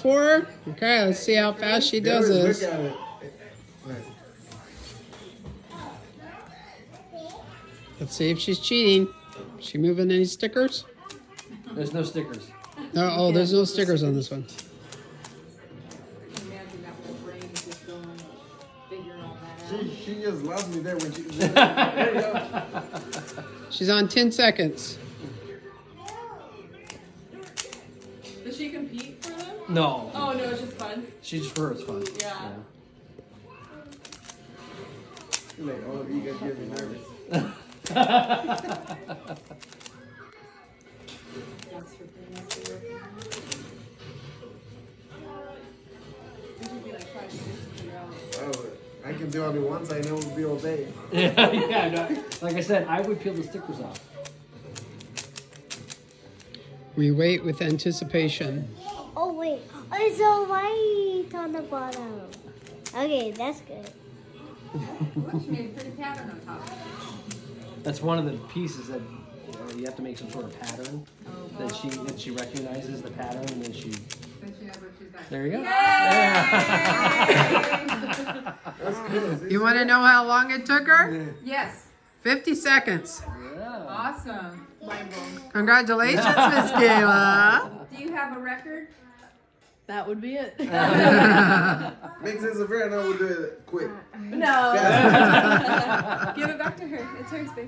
For her? Okay, let's see how fast she does this. Look at it. Let's see if she's cheating. Is she moving any stickers? There's no stickers. No, oh, there's no stickers on this one. Imagine that whole brain is just going, figuring all that out. She just loves me there when she. There you go. She's on 10 seconds. Does she compete for them? No. Oh no, it's just fun. She just for her, it's fun. Yeah. She's like, oh, you guys get me nervous. That's her thing. That's her work. It would be like 5 minutes to figure out. Oh, I can do it once. I know it'll be all day. Yeah, no. Like I said, I would peel the stickers off. We wait with anticipation. Oh wait, oh, it's all white on the bottom. Okay, that's good. She made a pretty pattern on top. That's one of the pieces that you have to make some sort of pattern that she recognizes the pattern and then she. Then she knows what she's got. There you go. That's good. You want to know how long it took her? Yes. 50 seconds. Yeah. Awesome. Mind blown. Congratulations, Miss Kayla. Do you have a record? That would be it. Makes it severe. I know we'll do it quick. No. Give it back to her. It's hers, babe.